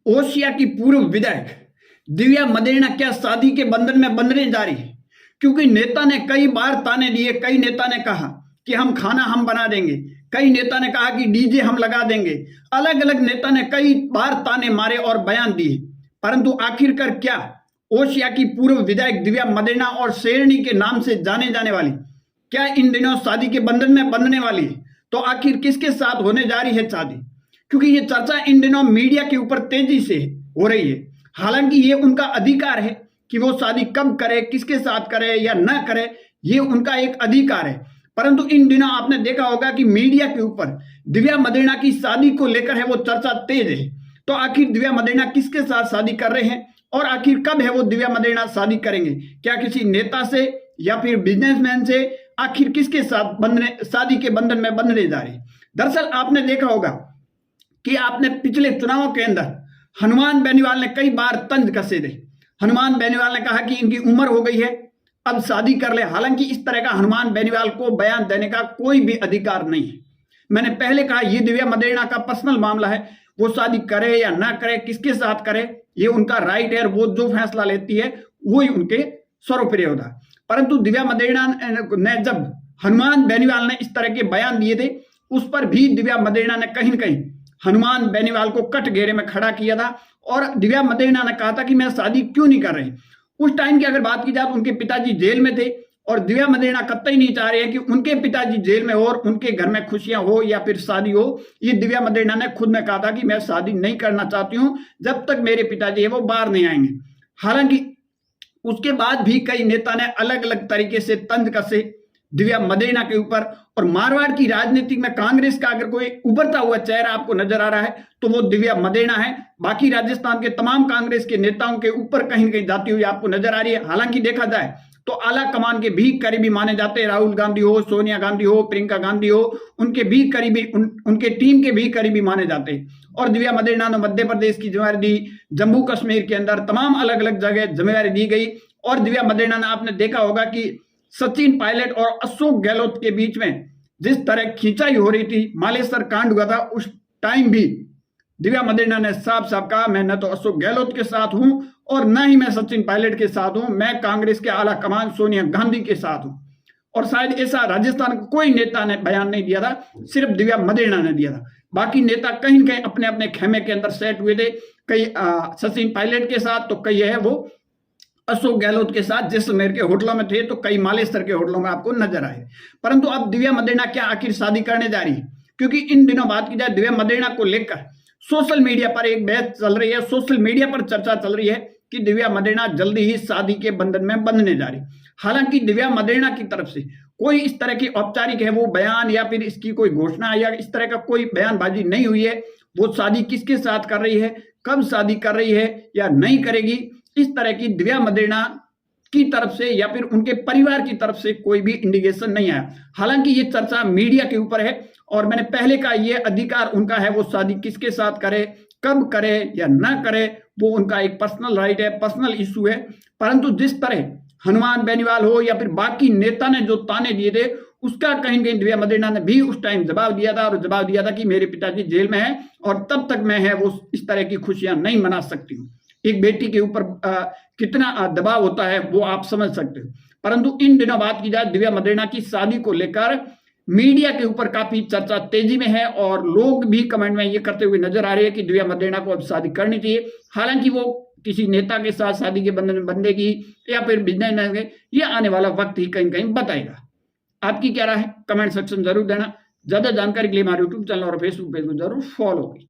ओसिया की पूर्व विधायक दिव्या मदेरणा क्या शादी के बंधन में बंधने जा रही है? क्योंकि नेता ने कई बार ताने दिए, कई नेता ने कहा कि हम खाना हम बना देंगे, कई नेता ने कहा कि डीजे हम लगा देंगे, अलग अलग नेता ने कई बार ताने मारे और बयान दिए, परंतु आखिरकार क्या ओसिया की पूर्व विधायक दिव्या मदेरणा और शेरनी के नाम से जाने जाने वाली क्या इन दिनों शादी के बंधन में बंधने वाली है? तो आखिर किसके साथ होने जा रही है शादी? क्योंकि ये चर्चा इन दिनों मीडिया के ऊपर तेजी से हो रही है। हालांकि ये उनका अधिकार है कि वो शादी कब करे, किसके साथ करे या ना करे, ये उनका एक अधिकार है। परंतु इन दिनों आपने देखा होगा कि मीडिया के ऊपर दिव्या मदेरणा की शादी को लेकर है वो चर्चा तेज है। तो आखिर दिव्या मदेरणा किसके साथ शादी कर रहे हैं और आखिर कब है वो दिव्या मदेरणा शादी करेंगे? क्या किसी नेता से या फिर बिजनेसमैन से? आखिर किसके साथ शादी के बंधन में बंधने जा रही है? दरअसल आपने देखा होगा कि आपने पिछले चुनावों के अंदर हनुमान बेनीवाल ने कई बार तंज कसे थे। हनुमान बेनीवाल ने कहा कि इनकी उम्र हो गई है, अब शादी कर ले। हालांकि इस तरह का हनुमान बेनीवाल को बयान देने का कोई भी अधिकार नहीं है। मैंने पहले कहा यह दिव्या मदेरणा का पर्सनल मामला है, वो शादी करे या ना करे, किसके साथ करे, ये उनका राइट है। वो जो फैसला लेती है वही उनके सर्वोपरि होता। परंतु दिव्या मदेरणा ने जब हनुमान बेनीवाल ने इस तरह के बयान दिए थे, उस पर भी दिव्या मदेरणा ने कहीं न कहीं हनुमान बेनीवाल को कट घेरे में खड़ा किया था और दिव्या मदेरणा ने कहा था कि मैं शादी क्यों नहीं कर रही। उस टाइम की अगर बात की जाए तो उनके पिताजी जेल में थे और दिव्या मदेरणा कतई नहीं चाह रहे हैं कि उनके पिताजी जेल में हो और उनके घर में खुशियां हो या फिर शादी हो। ये दिव्या मदेरणा ने खुद में कहा था कि मैं शादी नहीं करना चाहती हूं जब तक मेरे पिताजी है वो बाहर नहीं आएंगे। हालांकि उसके बाद भी कई नेता ने अलग अलग तरीके से तंज कसे दिव्या मदेरणा के ऊपर। और मारवाड़ की राजनीति में कांग्रेस का अगर कोई उभरता हुआ चेहरा आपको नजर आ रहा है तो वो दिव्या मदेरणा है। बाकी राजस्थान के तमाम कांग्रेस के नेताओं के ऊपर कहीं न कहीं जाती हुई आपको नजर आ रही है। हालांकि देखा जाए तो आला कमान के भी करीबी माने जाते हैं। राहुल गांधी हो, सोनिया गांधी हो, प्रियंका गांधी हो, उनके भी करीबी उनके टीम के भी करीबी माने जाते हैं। और दिव्या मदेरणा ने मध्य प्रदेश की जिम्मेदारी दी, जम्मू कश्मीर के अंदर तमाम अलग अलग जगह जिम्मेदारी दी गई। और दिव्या मदेरणा ने आपने देखा होगा कि सचिन पायलट और अशोक गहलोत के बीच में जिस तरह खींचाई हो रही थी, मालेसर कांड हुआ था, उस टाइम भी दिव्या मदेरणा ने साफ साफ कहा मैं न तो अशोक गहलोत के साथ हूं और न ही मैं सचिन पायलट के साथ हूं, मैं कांग्रेस के आला कमान सोनिया गांधी के साथ हूं। और शायद ऐसा राजस्थान का कोई नेता ने बयान नहीं दिया था, सिर्फ दिव्या मदेरणा ने दिया था। बाकी नेता कहीं कहीं अपने अपने खेमे के अंदर सेट हुए थे, कई सचिन पायलट के साथ तो कई है वो अशोक गहलोत के साथ जैसलमेर के होटलों में थे, तो कई मालेसर के होटलों में आपको नजर आए। परंतु अब दिव्या मदेरणा क्या आखिर शादी करने जा रही है? क्योंकि इन दिनों बात की जाए दिव्या मदेरणा को लेकर सोशल मीडिया पर एक बहस चल रही है, सोशल मीडिया पर चर्चा चल रही है कि दिव्या मदेरणा जल्दी ही शादी के बंधन में बंधने जा रही। हालांकि दिव्या मदेरणा की तरफ से कोई इस तरह की औपचारिक है वो बयान या फिर इसकी कोई घोषणा या इस तरह का कोई बयानबाजी नहीं हुई है। वो शादी किसके साथ कर रही है, कब शादी कर रही है या नहीं करेगी, इस तरह की दिव्या मदेरणा की तरफ से या फिर उनके परिवार की तरफ से कोई भी इंडिकेशन नहीं आया। हालांकि ये चर्चा मीडिया के ऊपर है और मैंने पहले कहा ये अधिकार उनका है, वो शादी किसके साथ करे, कब करे या ना करे, वो उनका एक पर्सनल राइट है, पर्सनल इशू है। परंतु जिस तरह हनुमान बेनीवाल हो या फिर बाकी नेता ने जो ताने दिए थे, उसका कहीं कहीं दिव्या मदेरणा ने भी उस टाइम जवाब दिया था और जवाब दिया था कि मेरे पिताजी जेल में है और तब तक मैं है वो इस तरह की खुशियां नहीं मना सकती हूँ। एक बेटी के ऊपर कितना दबाव होता है वो आप समझ सकते हो। परंतु इन दिनों बात की जाए दिव्या मदेरणा की शादी को लेकर मीडिया के ऊपर काफी चर्चा तेजी में है और लोग भी कमेंट में ये करते हुए नजर आ रहे हैं कि दिव्या मदेरणा को अब शादी करनी चाहिए। हालांकि वो किसी नेता के साथ शादी के बंधन में बंधेगी या फिर बिजनेसमैन के, ये आने वाला वक्त ही कहीं कहीं बताएगा। आपकी क्या राय है कमेंट सेक्शन जरूर देना। ज्यादा जानकारी के लिए हमारे यूट्यूब चैनल और फेसबुक पेज को जरूर फॉलो कीजिए।